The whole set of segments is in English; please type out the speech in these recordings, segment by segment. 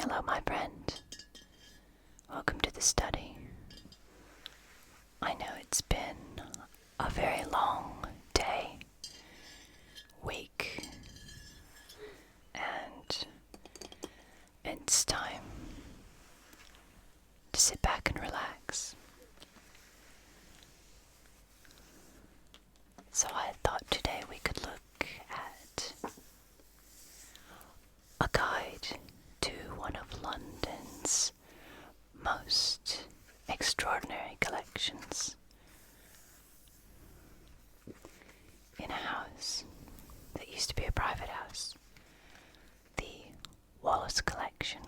Hello, my friend. Welcome to the study. I know it's been a very long day, week, and it's time to sit back and relax. So I thought today we could look at a guide to one of London's most extraordinary collections in a house that used to be a private house, the Wallace Collection.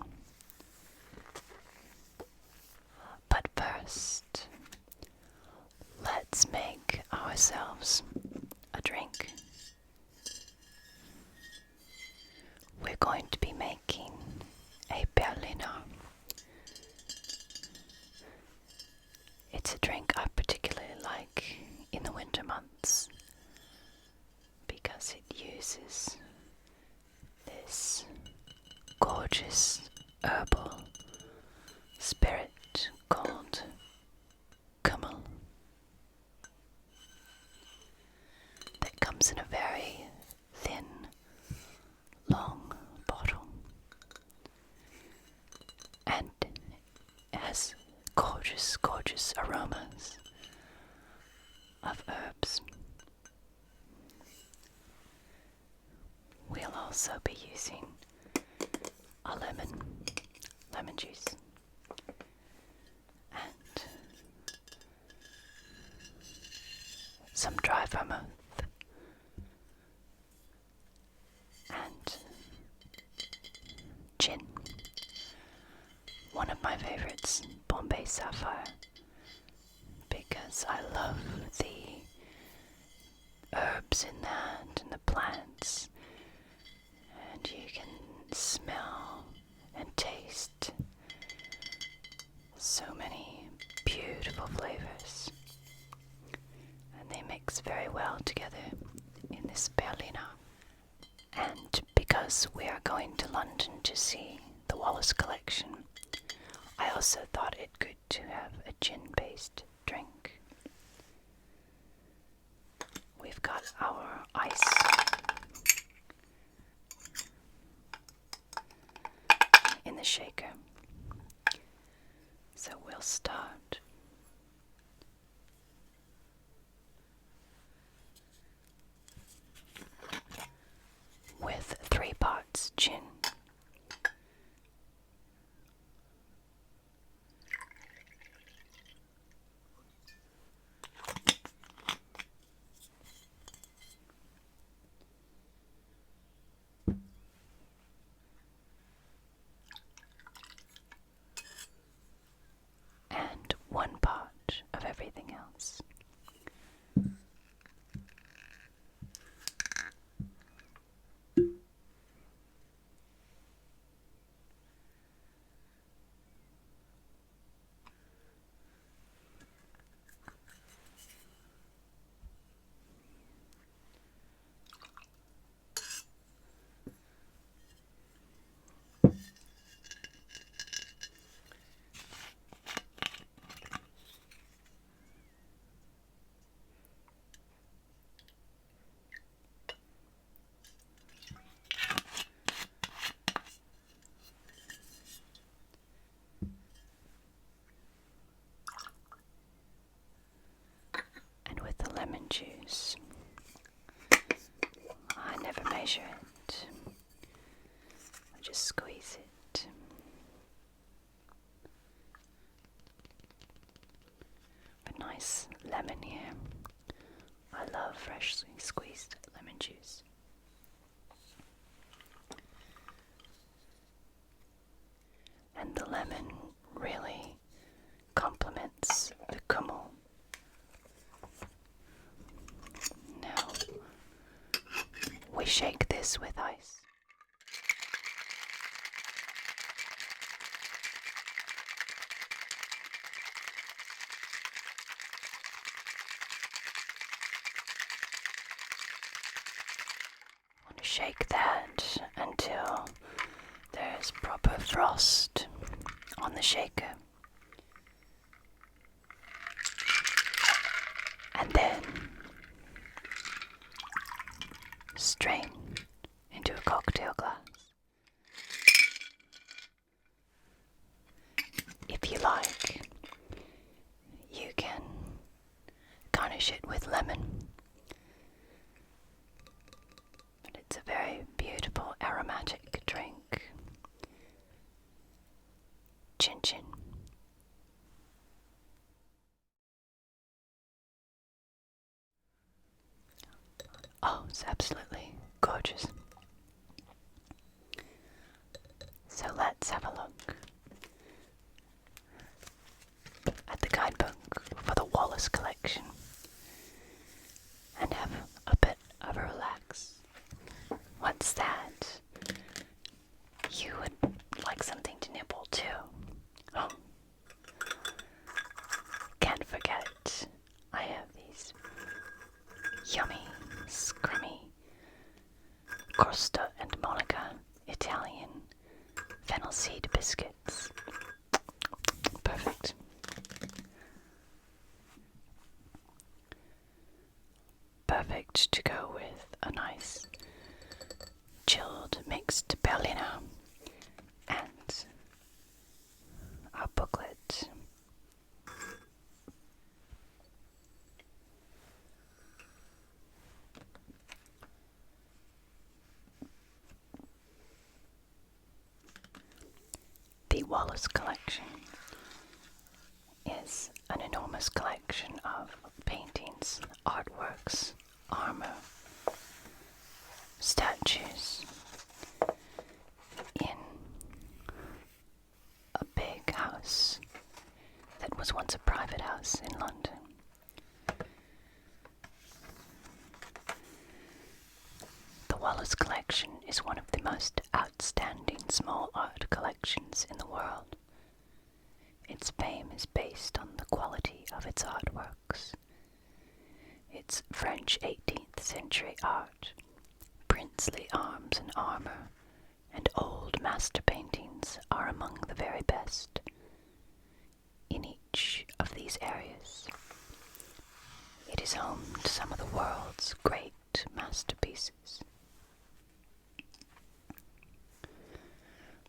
But first, let's make ourselves a drink. We're going to be making a Berliner. It's a drink I particularly like in the winter months because it uses this gorgeous herbal spirit called Kummel that comes in a very thin, long bottle and has gorgeous aromas of herbs. We'll also be using a lemon juice, and some dry vermouth, and gin. One of my favorites, Bombay Sapphire, because I love the herbs in that and the plants, and you can smell and taste so many beautiful flavors, and they mix very well together in this Berliner. And because we are going to London to see the Wallace Collection, I also thought it good to have a gin-based drink. We've got our ice in the shaker, so we'll start with 3 parts gin, and 1 part of everything else. Lemon juice, I never measure it, I just squeeze it. A nice lemon here. I love freshly squeezed lemon juice. And the lemon really complements the Kummel. Now, we shake this with ice. I want to shake that until there's There's proper frost on the shaker. And then strain into a cocktail glass. If you like, you can garnish it with lemon. But it's a very beautiful aromatic drink. Chin chin. Oh, it's absolutely gorgeous. So let's have a look at the guidebook for the Wallace Collection and have a bit of a relax. What's that? You would like something to nibble too. Oh, can't forget, I have these yummy, scrummy Costa and Monica Italian fennel seed biscuits. Perfect. Perfect to go with a nice chilled mixed Berliner and our booklet. The Wallace Collection is an enormous collection of paintings, artworks, armor, statues in a big house that was once a private house in London. The Wallace Collection is one of the most outstanding small art collections in the world. Its fame is based on the quality of its artworks. Its French 18th century art, princely arms and armor, and old master paintings are among the very best in each of these areas. It is home to some of the world's great masterpieces.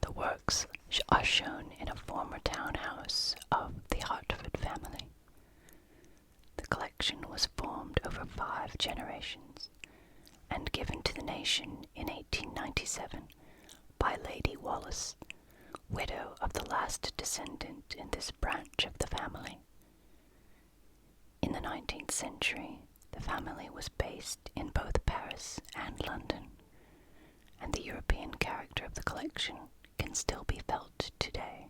The works are shown in a former townhouse of the Hertford family. The collection was formed over 5 generations and given to the nation in 1897 by Lady Wallace, widow of the last descendant in this branch of the family. In the 19th century, the family was based in both Paris and London, and the European character of the collection can still be felt today.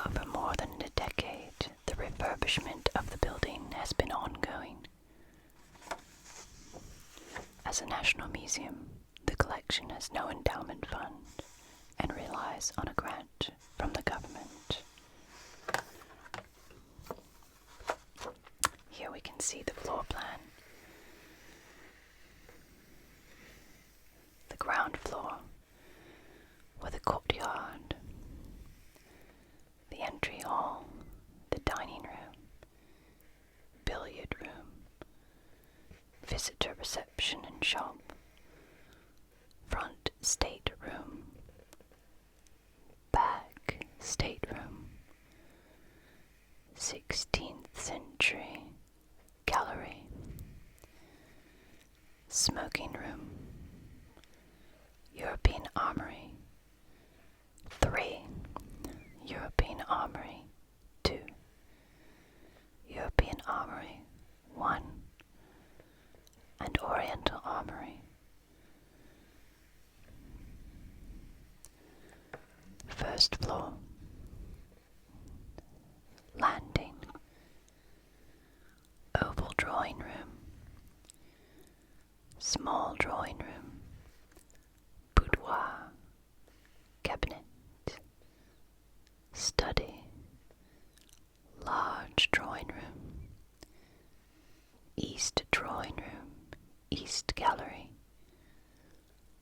Over more than a decade, the refurbishment of the building has been ongoing. As a national museum, the collection has no endowment fund and relies on a grant from the government. Here we can see the floor plan. The ground floor with a courtyard, the entry hall, the dining room, billiard room, visitor reception and shop, front state room, back state room, 16th century gallery, smoking room, European Armory, 3, European Armory, 2, European Armory, 1, and Oriental Armory. First floor, landing, oval drawing room, small drawing room, boudoir, cabinet, study, large drawing room, east drawing room, east gallery,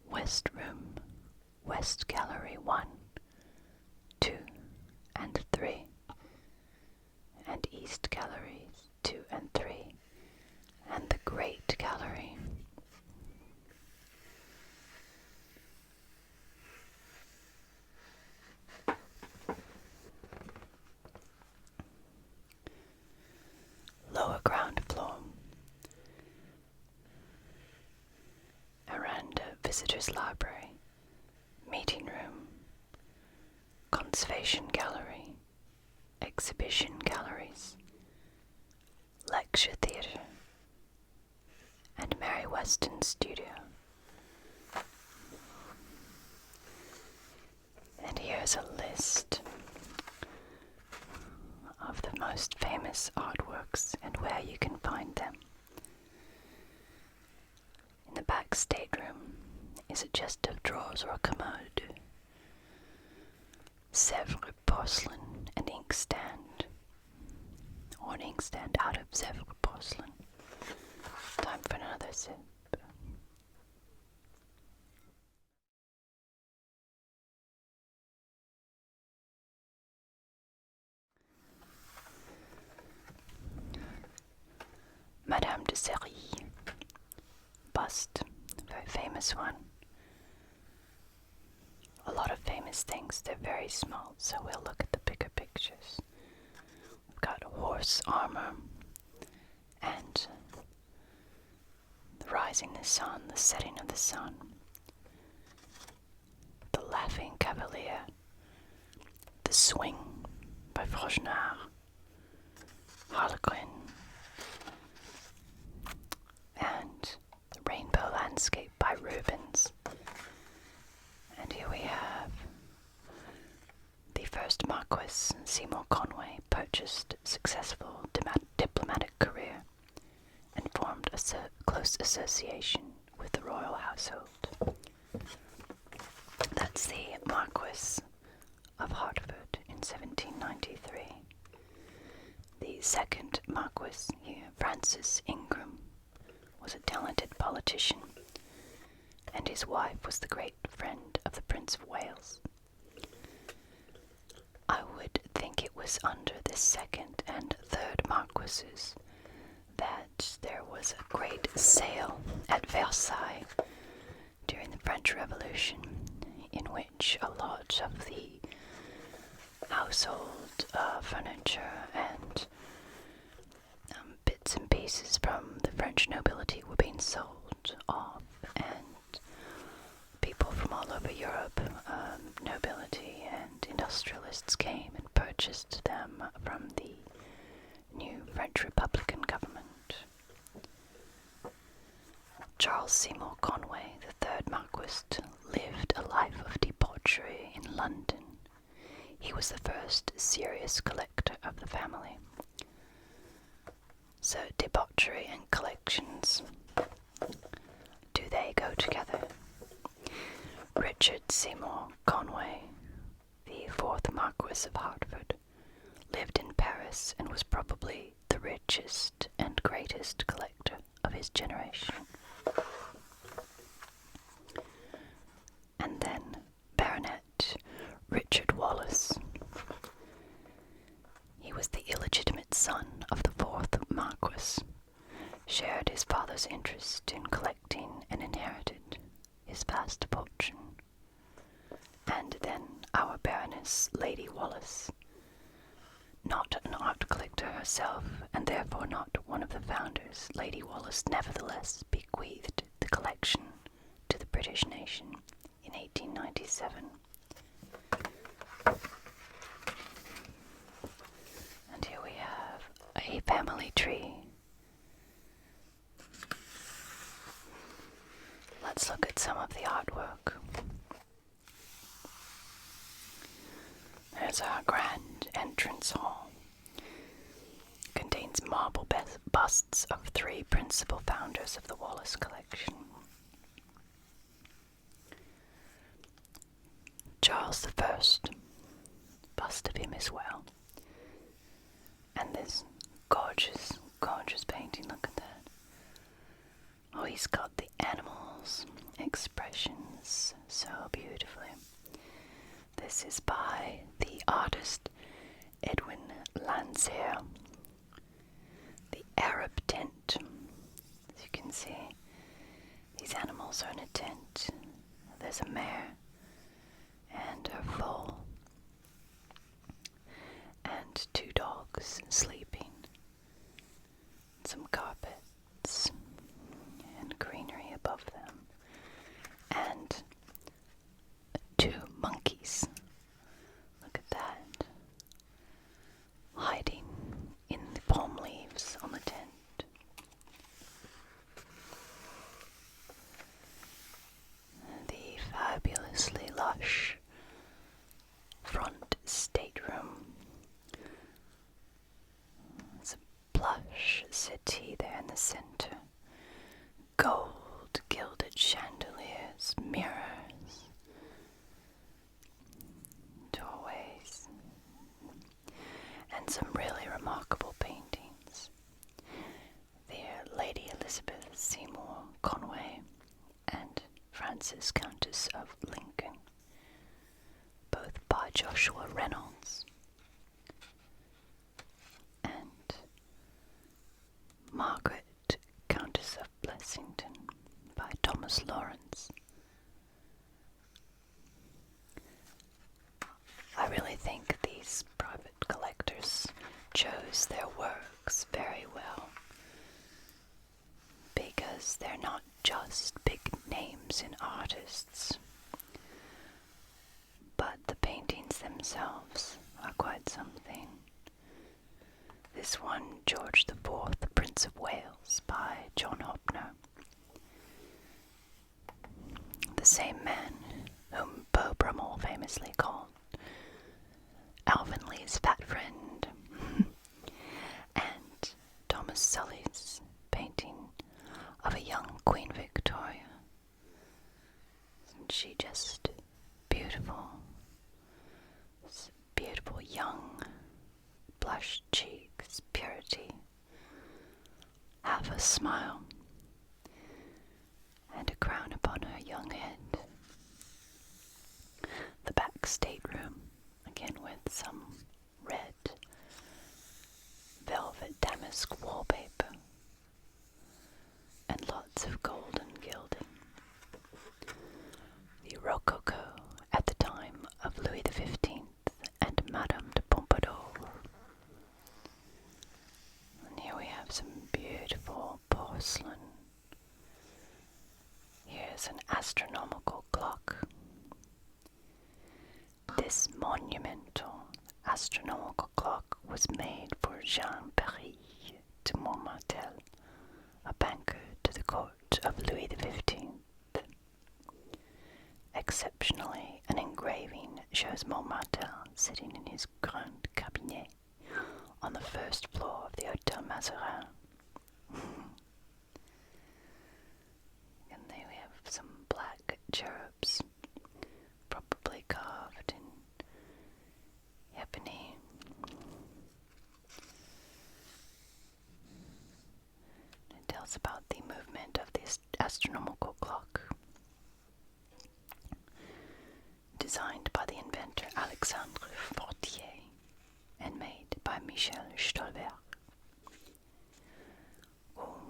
west room, West Gallery 1, 2, and 3, and East Galleries 2 and 3, and the Great Gallery. Lower ground floor. Aranda Visitors Library, Meeting Room, Conservation Gallery, Exhibition Galleries, Lecture Theatre, and Mary Weston Studio. And here's a list of the most famous artworks and where you can find them. In the back stateroom is a chest of drawers or a commode, Sèvres porcelain and inkstand, or an inkstand out of Sèvres porcelain. Time for another sip. Madame de Série bust, a very famous one. A lot of famous things, they're very small, so we'll look at the bigger pictures. We've got horse armor, and the rising of the sun, the setting of the sun, the Laughing Cavalier, the Swing by Hopkner, Harlequin, and the Rainbow Landscape by Rubens. And here we have the first Marquis, Seymour Conway, purchased successful diplomatic career and formed a close association with the royal household. That's the Marquis of Hertford in 1793. The second Marquis here, Francis Ingram, was a talented politician, and his wife was the great friend of the Prince of Wales. I would think it was under the second and third Marquises that there was a great sale at Versailles during the French Revolution, in which a lot of the household furniture and bits and pieces from the French nobility were being sold off, and people from all over Europe, nobility and industrialists, came and purchased them from the new French Republican government. Charles Seymour Conway, the third Marquis, lived a life of debauchery in London. He was the first serious collector of the family. So debauchery and collections, do they go together? Richard Seymour Conway, the fourth Marquis of Hertford, lived in Paris and was probably the richest and greatest collector of his generation. And then Baronet Richard Wallace. He was the illegitimate son of the fourth Marquis, shared his father's interest in collecting and inherited his vast fortune. And then our Baroness Lady Wallace, not an art collector herself, and therefore not one of the founders, Lady Wallace nevertheless bequeathed the collection to the British nation in 1897. And here we have a family tree. Let's look at some of the artwork. There's our grand entrance hall. Contains marble busts of three principal founders of the Wallace Collection. Charles I, bust of him as well. And this gorgeous, gorgeous painting, look at that. Oh, he's got the animals' expressions so beautifully. This is by the artist Edwin Landseer. The Arab tent. As you can see, these animals are in a tent. There's a mare and her foal, and 2 dogs sleeping, some carpets and greenery above them, and 2 monkeys. Look at that, hiding in the palm leaves on the tent. The fabulously lush front stateroom. There's a plush settee there in the center. Gold gilded chandeliers, mirrors, doorways, and some really remarkable paintings. They're Lady Elizabeth Seymour Conway and Frances Countess of Lincoln, both by Joshua Reynolds, and Margaret Countess of Blessington by Thomas Lawrence. I really think these private collectors chose their works very well, because they're not just big names in artists, but the paintings themselves are quite something. This one, George IV, the Prince of Wales, by John Hopkner. The same man whom Beau Brummel famously called Alvin Lee's fat friend. And Thomas Sully's painting of a young Queen Victoria. Isn't she just beautiful? This beautiful young, blushed cheeks, purity, half a smile, and a crown upon her young head. The back stateroom, again with some red velvet damask wallpaper and lots of golden gilding. The Rococo at the time of Louis XV and Madame de Pompadour. And here we have some beautiful porcelain. Here's an astronomical clock. This monumental astronomical clock was made for Jean Paris de Montmartel, a banker to the court of Louis XV. Exceptionally, an engraving shows Montmartel sitting in his grand cabinet on the first floor of the Hotel Mazarin. And there we have some black cherubs, probably carved in ebony. It tells about the movement of this astronomical clock, designed by the inventor Alexandre Fortier and made by Michel Stolberg.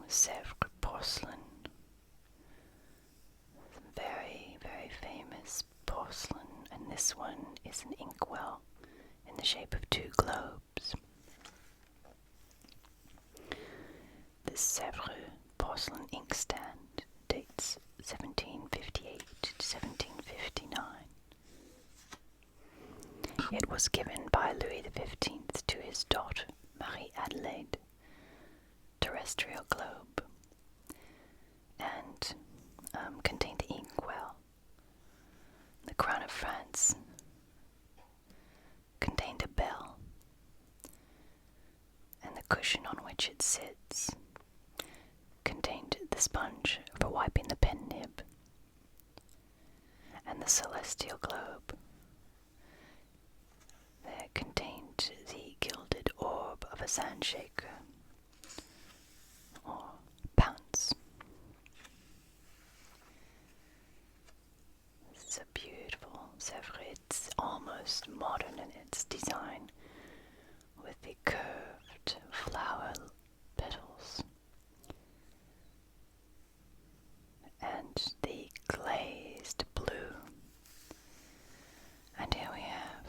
Sèvres porcelain. Very, very famous porcelain, and this one is an inkwell in the shape of 2 globes. The Sèvres porcelain inkstand dates 1758 to 1759. It was given by Louis XV to his daughter, Marie Adelaide, terrestrial globe, and contained the inkwell. The crown of France contained a bell, and the cushion on which it sits contained the sponge for wiping the pen nib, and the celestial globe that contained the gilded orb of a sandshaker, or pounce. This is a beautiful Sèvres. It's almost modern in its design, with the curved flower petals and the glazed blue. And here we have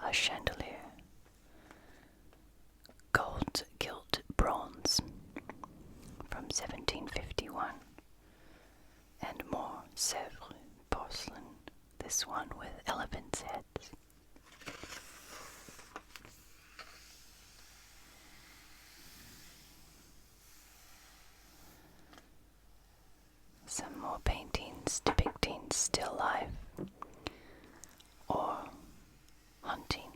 a chandelier, gold gilt bronze from 1751, and more Sèvres porcelain, this one with elephant's heads. Some more paintings depicting still life or hunting.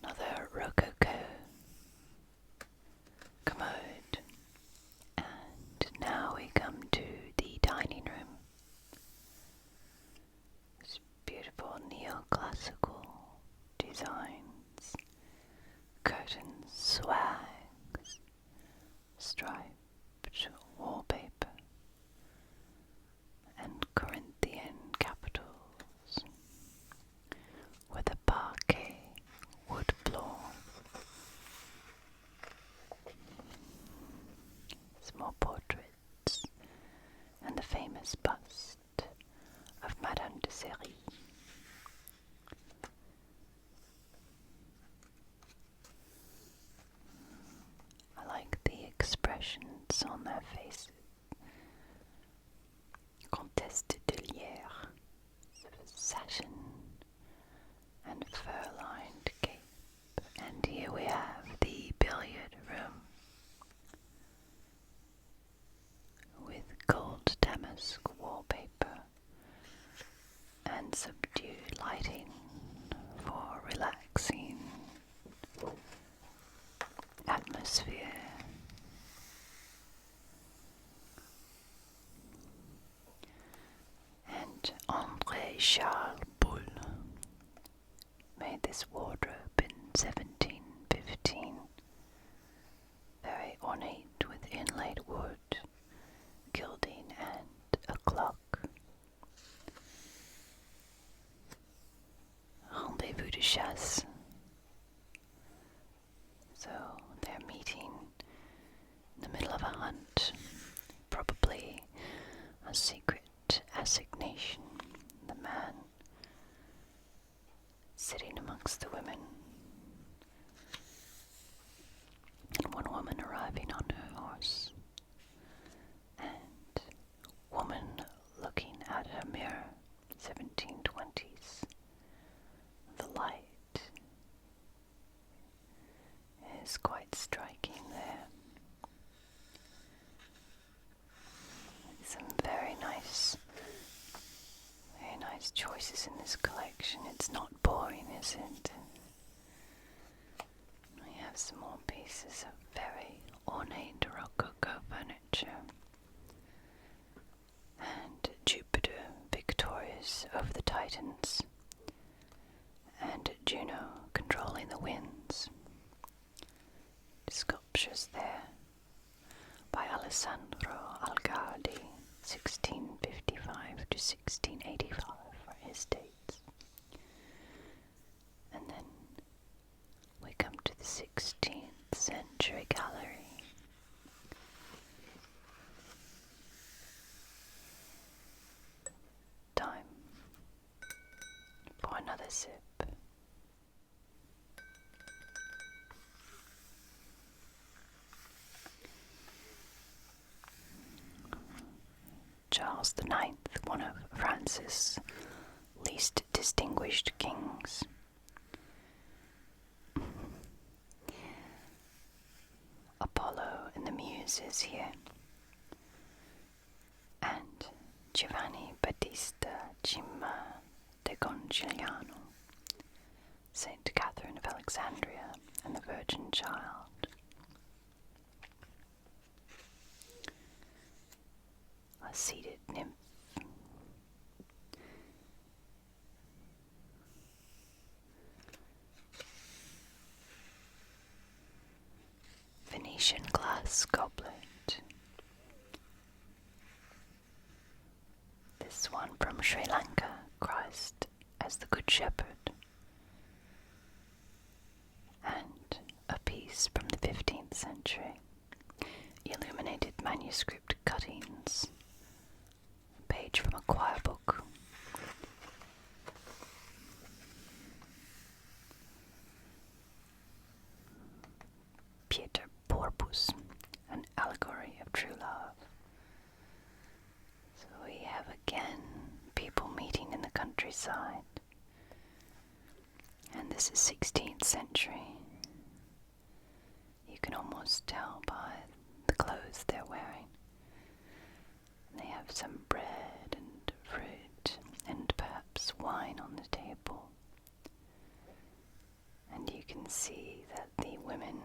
Another rococo commode. And now we come to the dining room. This beautiful neoclassical designs, curtains, swags, striped wallpaper, and Corinthian capitals with a parquet wood floor. Some more portraits and the famous bust of Madame de Série. I like the expressions on their faces. Comtesse de Lière, satin and fur-lined cape. And here we have the billiard room with gold damask wallpaper and subdued lighting for relaxing atmosphere. And André Charles Boulle made this wardrobe in 1715, very ornate with inlaid wood, gilding and a clock. Rendezvous de chasse. So they're meeting in the middle of a hunt, probably a secret assignation. The man sitting amongst the women, and one woman arriving on her horse, and woman looking at her mirror, 1720s. The light is quite striking there. Some very nice choices in this collection. It's not boring, is it? We have some more pieces of very ornate rococo furniture. And Jupiter victorious over the Titans. And Juno controlling the winds. Sculptures there by Alessandro Algardi, 1655 to 1685 for his dates. And then we come to the 16th century gallery. Time for another sip. Charles IX, one of France's least distinguished kings. Apollo and the Muses here. And Giovanni Battista Cima de Conciliano, Saint Catherine of Alexandria and the Virgin Child. A seated nymph. Venetian glass goblet. Sri Lanka, Christ as the Good Shepherd, and a piece from the 15th century, illuminated manuscript cuttings, a page from a choir book. Pieter Porpoise, an allegory of true love. So we have again people meeting in the countryside, and this is 16th century. You can almost tell by the clothes they're wearing. They have some bread and fruit and perhaps wine on the table. And you can see that the women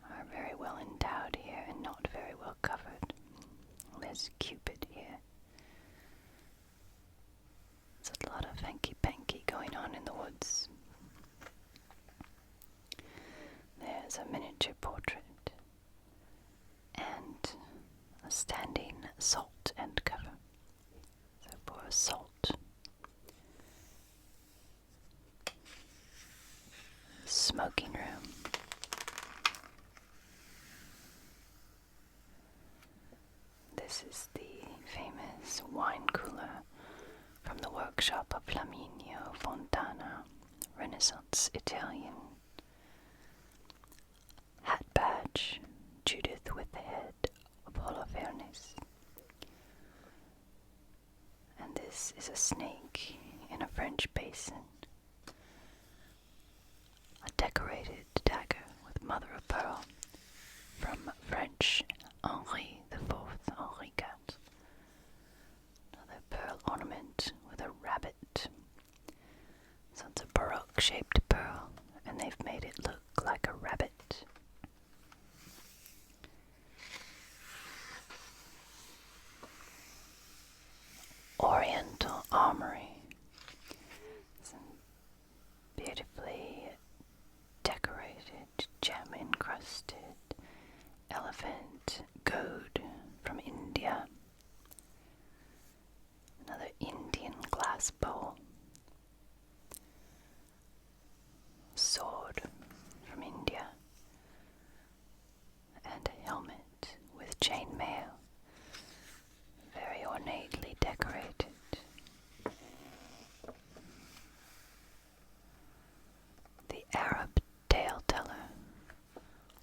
are very well endowed here and not very well covered. There's Cupid here. There's a lot of hanky-panky going on in the woods. There's a miniature portrait and a standing salt and cover. So for a salt, smoking room. This is the famous wine cooler from the workshop of Flaminio Fontana, Renaissance Italian. Hat badge, Judith with the head of Holofernes. And this is a snake in a French basin. A decorated dagger with mother of pearl from French Henri IV, Henri IV. Another pearl ornament with a rabbit. So it's a Baroque shaped pearl, and they've made it look like a rabbit. Oriental Armory. Some beautifully decorated, gem-encrusted elephant goad from India. Another Indian glass bowl. Sword from India. And a helmet with chainmail. Very ornately decorated. The Arab tale teller,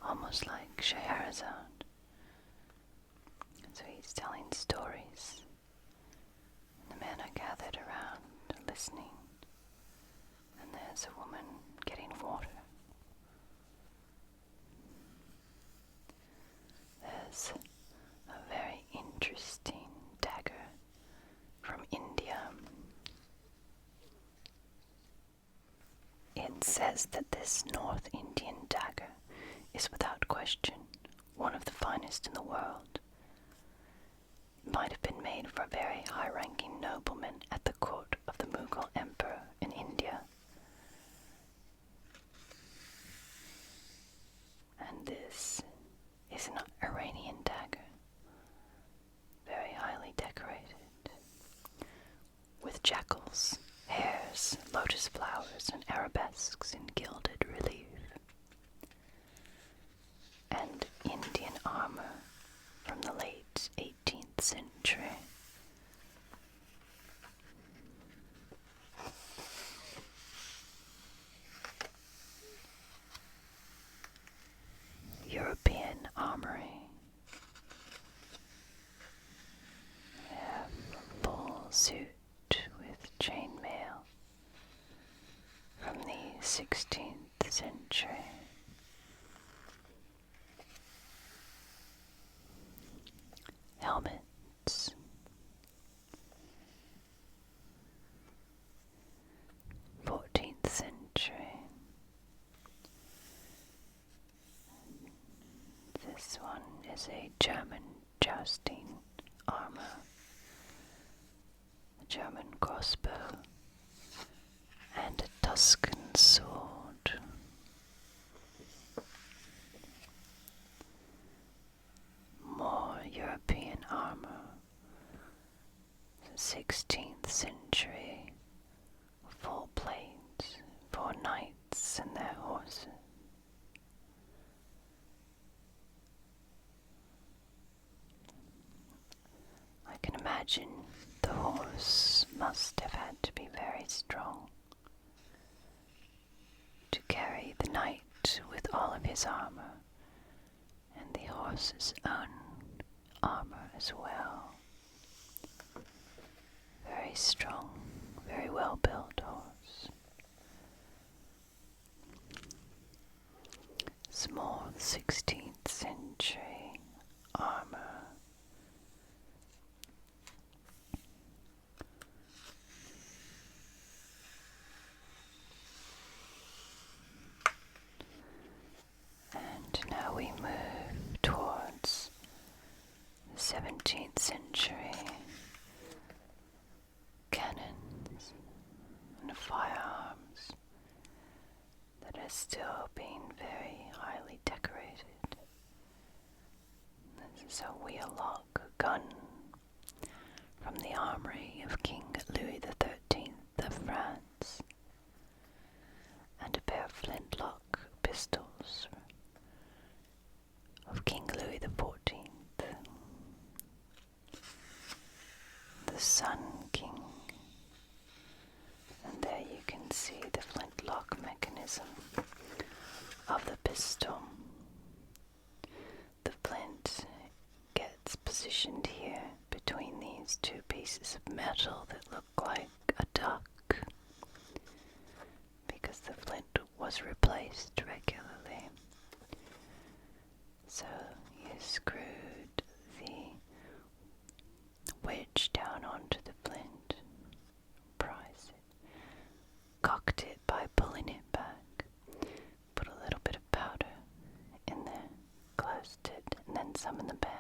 almost like Scheherazade. So he's telling stories, and the men are gathered around listening, and there's a woman getting water. There's a very interesting dagger from India. It says that this North Indian dagger is without question one of the finest in the world. It might have been made for a very high-ranking nobleman at the court of the Mughal emperor in India. And this is an Iranian dagger, very highly decorated, with jackals, hares, lotus flowers, and arabesques in gilded relief. And Indian armor from the late 18th century. European Armory. We have a full suit with chainmail from the 16th century. Helmets. '14th century. This one is a German jousting armor, a German crossbow, and a Tuscan sword. More European armor. 16th century full plate for knights and their horses. I can imagine the horse must have had to be very strong to carry the knight with all of his armor, and the horse's own armor as well. Very strong, very well built horse. Small 16th century armor. And now we move towards the 17th century cannons and firearms that are still being very highly decorated. This is a wheel-lock gun from the Armory of King Louis XIII of France, and a pair of flintlock pistols of King Louis XIV, the Sun King. And there you can see the flintlock mechanism of the pistol. The flint gets positioned here between these two pieces of metal that look like a duck, because the flint was replaced regularly. So you screwed the wedge down onto the flint, prise it, cocked it by pulling it back, put a little bit of powder in there, closed it, and then some in the pan.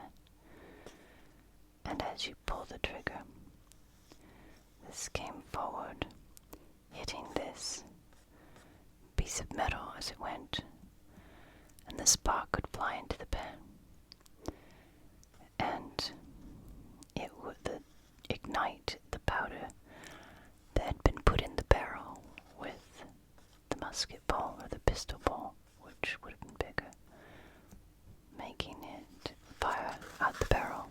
And as you pull the trigger, this came forward, hitting this piece of metal as it went, and the spark would fly into the pan, and it would ignite the powder that had been put in the barrel with the musket ball or the pistol ball, which would have been bigger, making it fire out the barrel.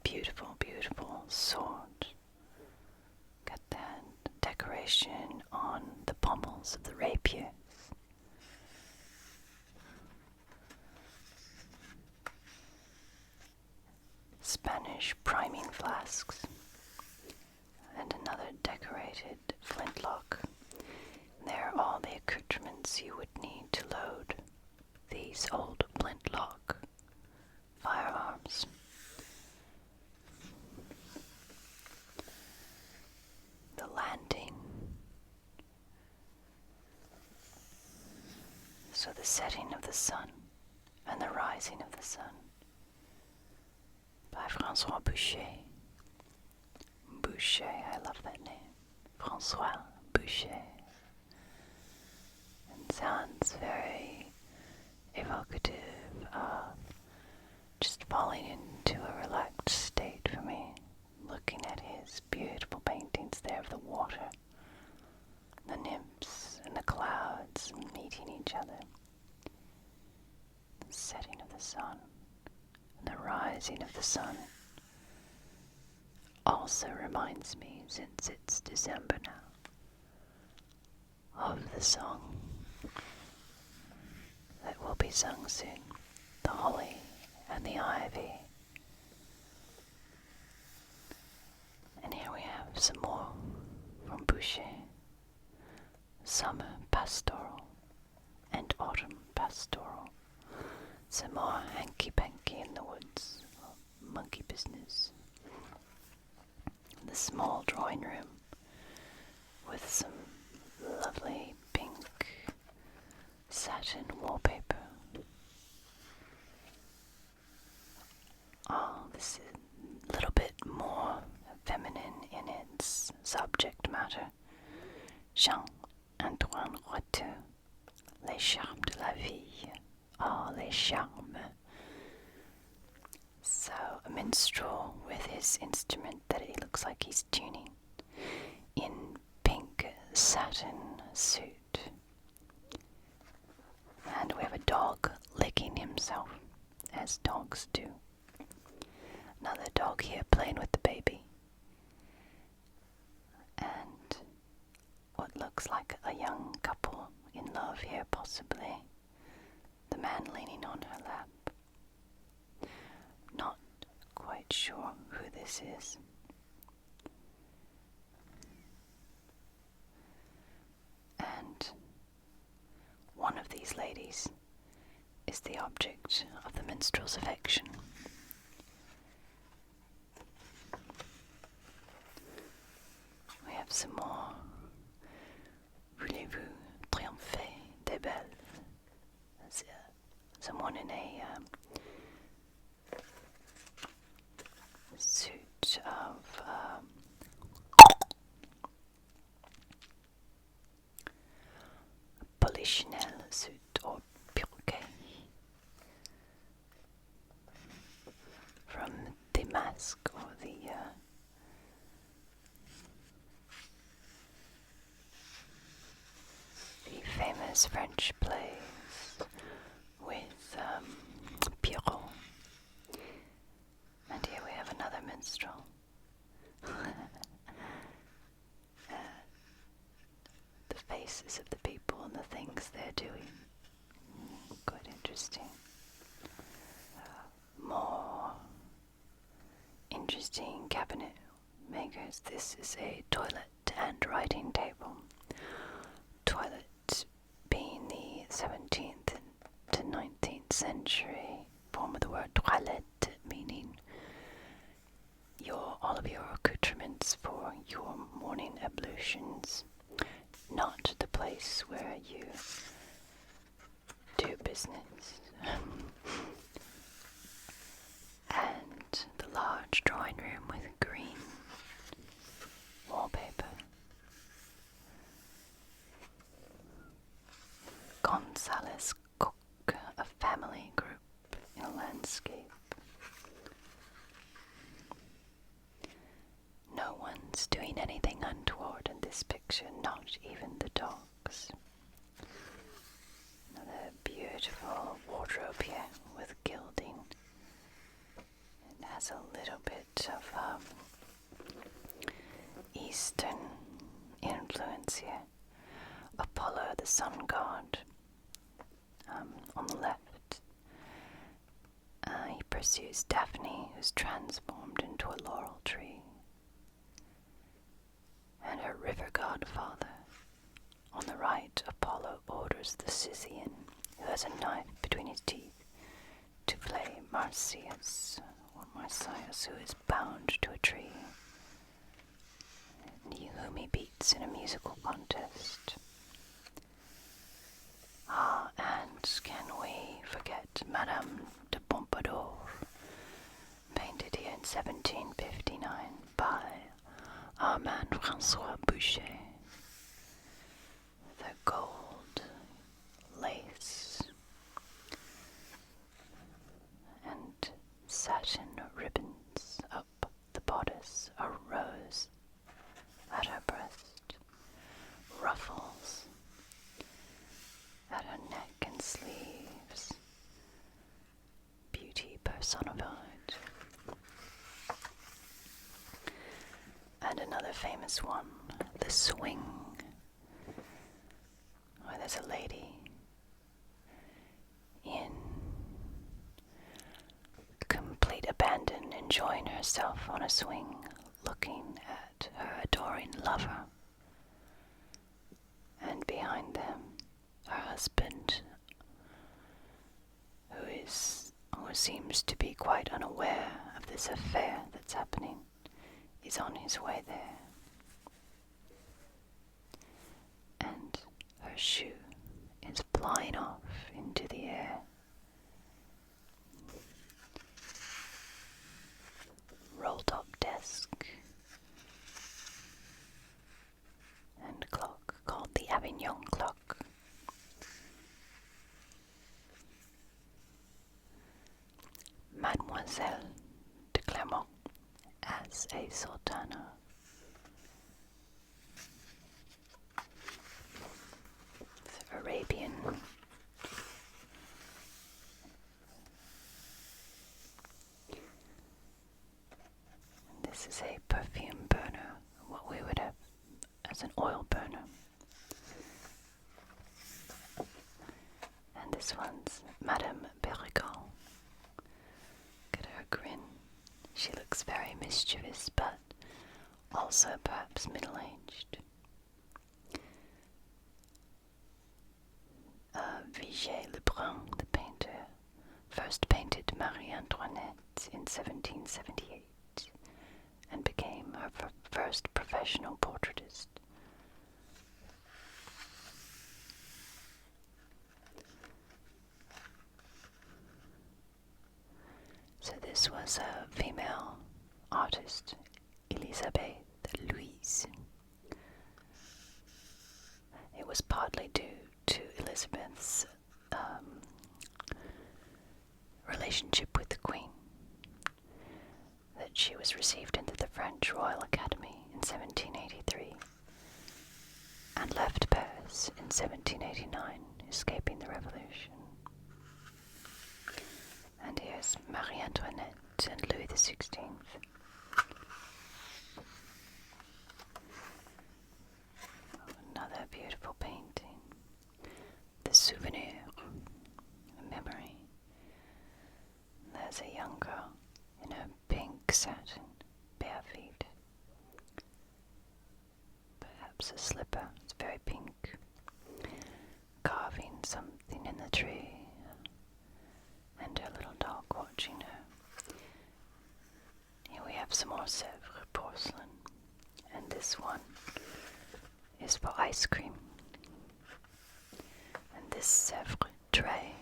Beautiful, beautiful sword. Got that decoration on the pommels of the rapiers. Spanish priming flasks, and another decorated flintlock. And there are all the accoutrements you would need to load these old flintlock firearms. The landing. So the setting of the sun and the rising of the sun by François Boucher. Boucher, I love that name. François Boucher. It sounds very evocative of just falling into a relaxed state for me, looking at his beautiful paintings there of the water, the nymphs and the clouds meeting each other, the setting of the sun and the rising of the sun. Also reminds me, since it's December now, of the song that will be sung soon, The Holly and the Ivy. And here we have some more from Boucher. Summer pastoral and autumn pastoral. Some more hanky-panky in the woods, monkey business. The small drawing room with some lovely pink satin wallpaper. Oh, this is a little bit more feminine in its subject matter. Jean-Antoine Roiteux, Les Charmes de la Vie. Oh, les charmes. a minstrel with his instrument that he looks like he's tuning in pink satin suit. And we have a dog licking himself, as dogs do. Another dog here playing with the baby. And what looks like a young couple in love here, possibly. The man leaning on her lap. Not quite sure who this is. And one of these ladies is the object of the minstrel's affection. We have some more. Voulez-vous triompher des belles? Someone in a suit of Polichinelle suit or perroquet from the mask or the famous French plays with Pierrot. And here we have another minstrel. The faces of the people and the things they're doing. Quite interesting. More interesting cabinet makers. This is a toilet and writing table. Toilet being the 17th to 19th century form of the word toilette, meaning all of your accoutrements for your morning ablutions, not the place where you do business. And the large drawing room with green wallpaper. Gonzalez Cook, a family group in a landscape. No one's doing anything untoward in this picture, not even the dogs. Another beautiful wardrobe here with gilding. It has a little bit of Eastern influence here. Apollo, the sun god, on the left. He pursues Daphne, who's transformed into a laurel tree. And her river godfather. On the right, Apollo orders the Scythian, who has a knife between his teeth, to flay Marsyas, who is bound to a tree, and whom he beats in a musical contest. And can we forget Madame de Pompadour, painted here in 1759 by Armand François Boucher. The gold lace and satin ribbons up the bodice, a rose at her breast, ruffles at her neck and sleeves, beauty personified. And another famous one, the swing, where there's a lady in complete abandon, enjoying herself on a swing, looking at her adoring lover. And behind them, her husband, who seems to be quite unaware of this affair that's happening, is on his way there. And her shoe is flying off into the air. Roll-top desk and clock called the Avignon clock. Mademoiselle de as a sultana. It's Arabian. And this is a perfume burner, what we would have as an oil burner. And this one's Madame Perrigon. Look at her grin. She looks very mischievous, but also perhaps middle-aged. Vigée Lebrun, the painter, first painted Marie Antoinette in 1778 and became her first professional portraitist. So this was a female artist, Elisabeth Louise. It was partly due to Elizabeth's relationship with the Queen that she was received into the French Royal Academy in 1783 and left Paris in 1789, escaping the Revolution. And here's Marie Antoinette and Louis XVI. Another beautiful painting. The Souvenir, a memory. There's a young girl in her pink satin, bare feet. Perhaps a slipper, it's very pink. Carving something in the tree. And her little dog watching her. Here we have some more Sèvres porcelain. And this one is for ice cream. And this Sèvres tray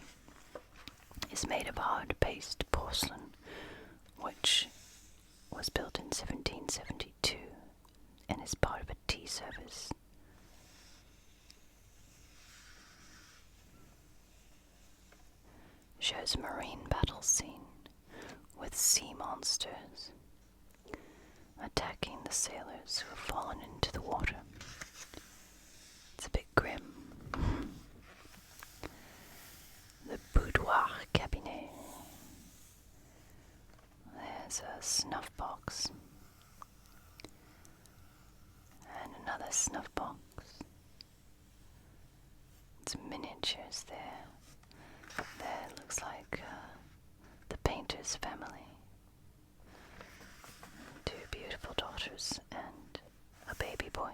is made of hard paste porcelain, which was built in 1772 and is part of a tea service. Shows a marine battle scene with sea monsters attacking the sailors who have fallen into the water. It's a bit grim. The boudoir cabinet. There's a snuff box. And another snuff box. It's miniatures there. There looks like the painter's family. Two beautiful daughters and a baby boy.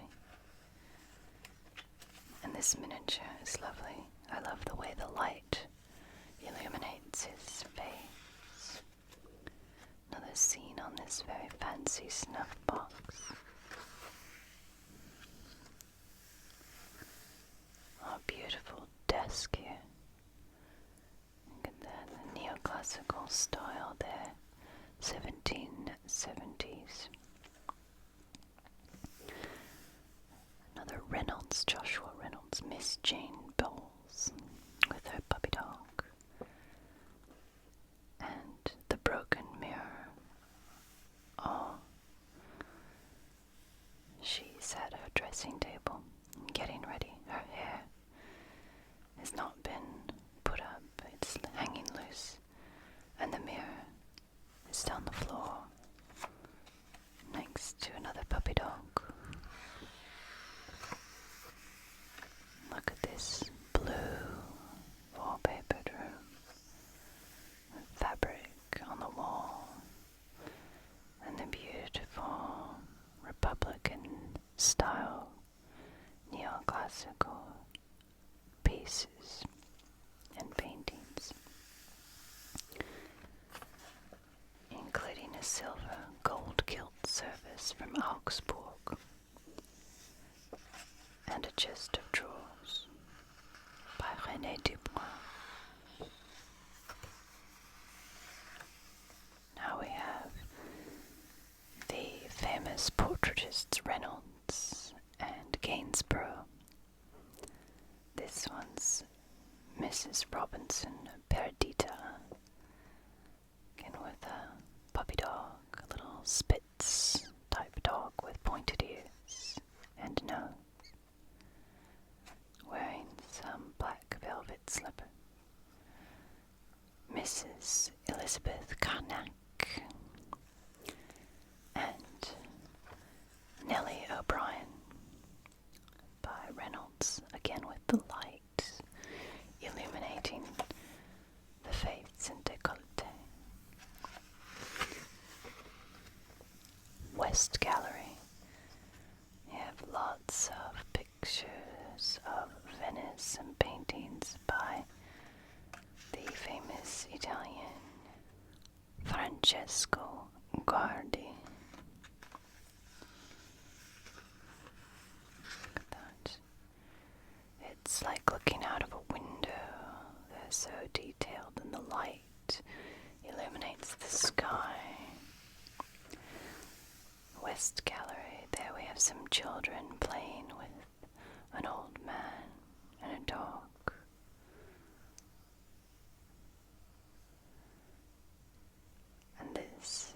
And this miniature is lovely. I love the way the light illuminates his face. Another scene on this very fancy snuff box. Oh, beautiful desk here. Look at that, the neoclassical style there, 1770s. Another Reynolds, Joshua Reynolds, Miss Jane Bowles with her puppy dog. And the broken mirror. Oh, she's at her dressing table getting ready. Her hair has not been put up, it's hanging loose, and the mirror is down the floor next to another puppy dog. Look at this blue wallpapered room with fabric on the wall and the beautiful Republican style neoclassical pieces and paintings, including a silver gold gilt service from Augsburg and a chest of drawers by René Dubois. Now we have the famous portraitists Reynolds and Gainsborough. This one's Mrs. Robinson Perdita, again with a puppy dog, a little Spitz Mrs. Elizabeth Carnac, and Nellie O'Brien by Reynolds, again with the light illuminating the face and décolleté. West Gallery. You have lots of pictures of Venice and paintings by the famous Italian Francesco Guardi. Look at that. It's like looking out of a window. They're so detailed, and the light illuminates the sky. West Gallery. There we have some children playing with an old man and a dog. And this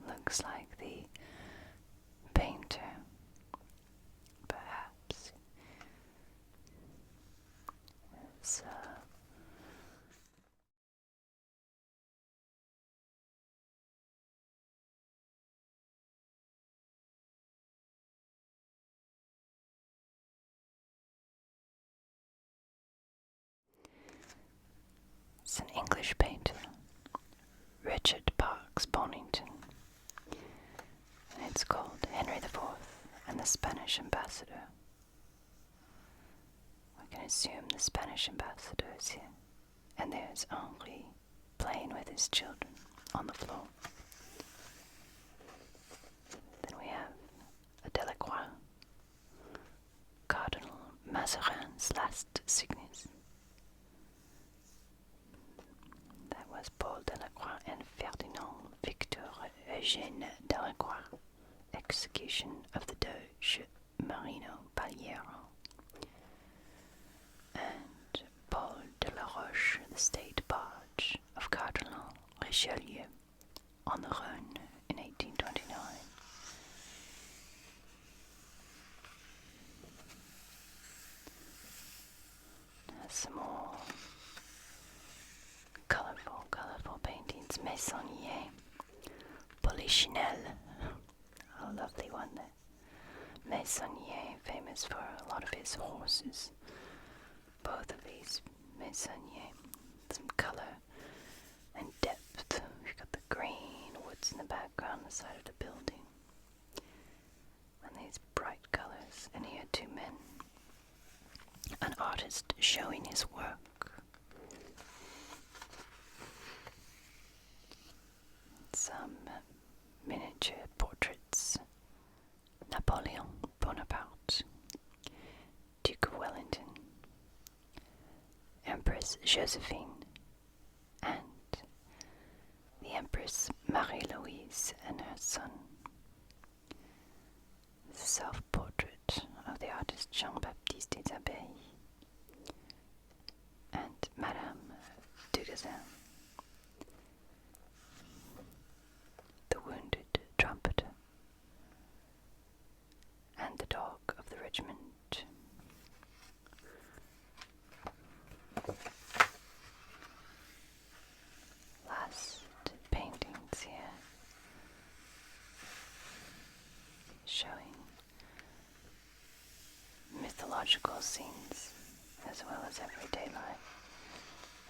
looks like the painter, perhaps. It's It's an English painter, Richard Parkes Bonington, and it's called Henry IV and the Spanish Ambassador. We can assume the Spanish ambassador is here, and there's Henri playing with his children on the floor. Then we have a Delacroix, Cardinal Mazarin's last sickness. That was Paul Delacroix and Ferdinand Victor Eugène Delacroix, execution of the Doge Marino Paliero. And Paul de la Roche, the state barge of Cardinal Richelieu on the Rhône in 1829. Some more colourful paintings. Meissonier, Polichinelle, a lovely one there. Meissonier, famous for a lot of his horses. Both of these Meissonier, some colour and depth. We've got the green woods in the background, the side of the building, and these bright colours. And here two men, an artist showing his work. Some miniature portraits. Napoleon Bonaparte, Duke of Wellington, Empress Josephine, and the Empress Marie-Louise and her son. The self-portrait of the artist Jean-Baptiste des Abeilles and Madame Dugazin. The wounded trumpeter and the dog of the regiment. Last paintings here, showing mythological scenes as well as everyday life,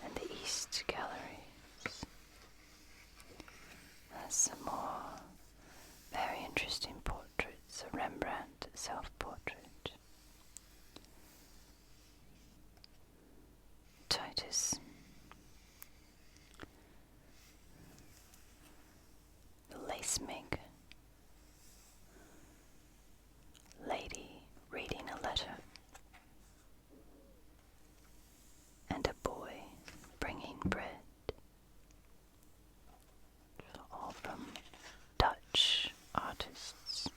and the East Galleries. There's some more very interesting portraits, a Rembrandt self-portrait. Titus. The lace maker. Lady reading a letter. And a boy bringing bread. All from Dutch artists.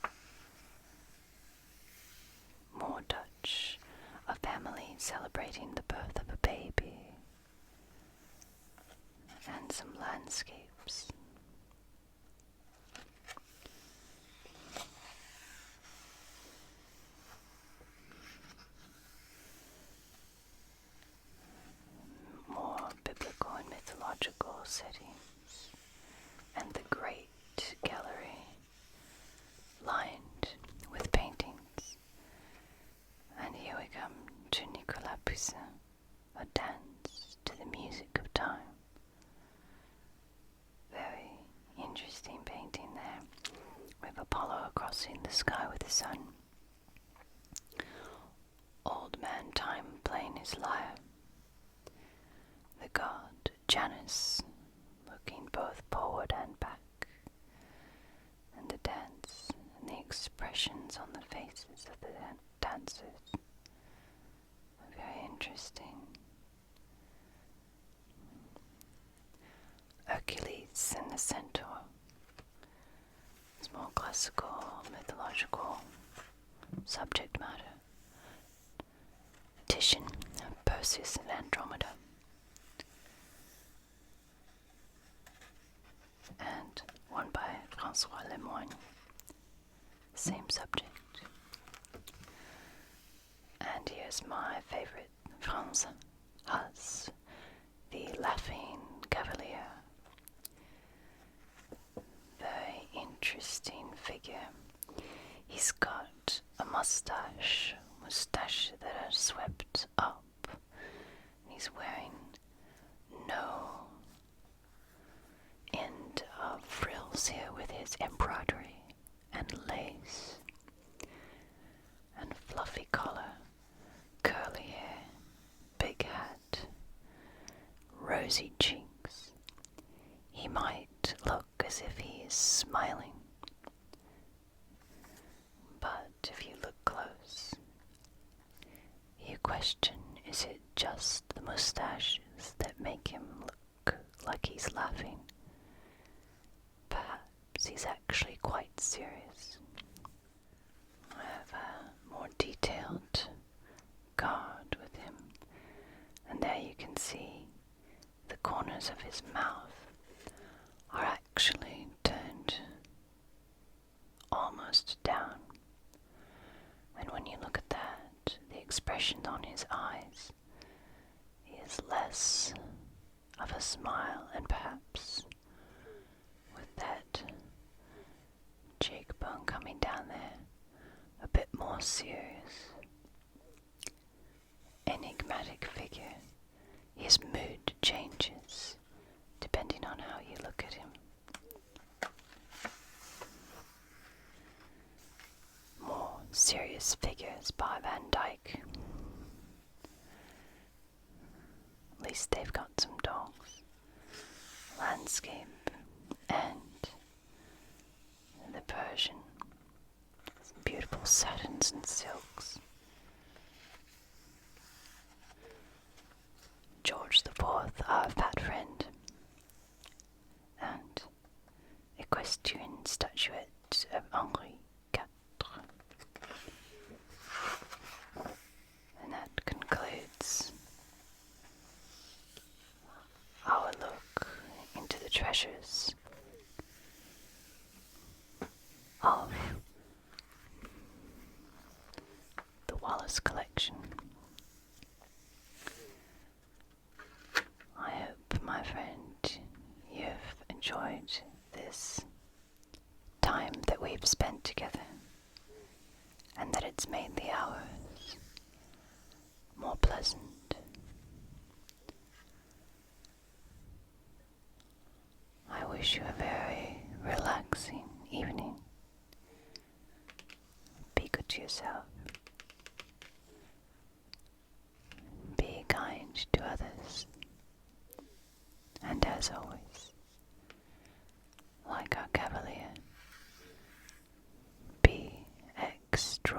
More Dutch. A family celebrating the birth of a baby. And some landscapes. More biblical and mythological settings, and the great gallery lined with paintings. And here we come to Nicolas Poussin, a dance to the music of time. Very interesting painting there, with Apollo crossing the sky with the sun. Old man Time playing his lyre. The god Janus looking both forward and back. And the dance and the expressions on the faces of the dancers are very interesting. Hercules and the centaur. It's more classical, mythological subject matter. Titian, Perseus and Andromeda. And one by François Lemoyne. Same subject. And here's my favorite, Franz Haas, the Laughing Cavalier. Very interesting figure. He's got a mustache that are swept up. He's wearing no end of frills here with his embroidery and lace and fluffy collar, curly hair, big hat, rosy cheeks. He might look as if he is smiling, but if you look close, you question, is it just the mustaches that make him look like he's laughing? Perhaps he's actually quite serious. I have a more detailed card with him, and there you can see the corners of his mouth are actually turned almost down. And when you look at that, the expression on his eyes is less of a smile, and perhaps with that cheekbone coming down there, a bit more serious. Enigmatic figure. His mood changes depending on how you look at him. More serious figures by Van Dyck. At least they've got some dogs. Landscape and the Persian. Some beautiful satins and silks. George IV, our fat friend. And equestrian statuette of Henri IV. And that concludes our look into the treasures of the Wallace Collection. I hope, my friend, you've enjoyed this time that we've spent together, and that it's made the hours more pleasant. I wish you a very relaxing evening. Be good to yourself. Be kind to others. And as always, like our Cavalier, be extraordinary.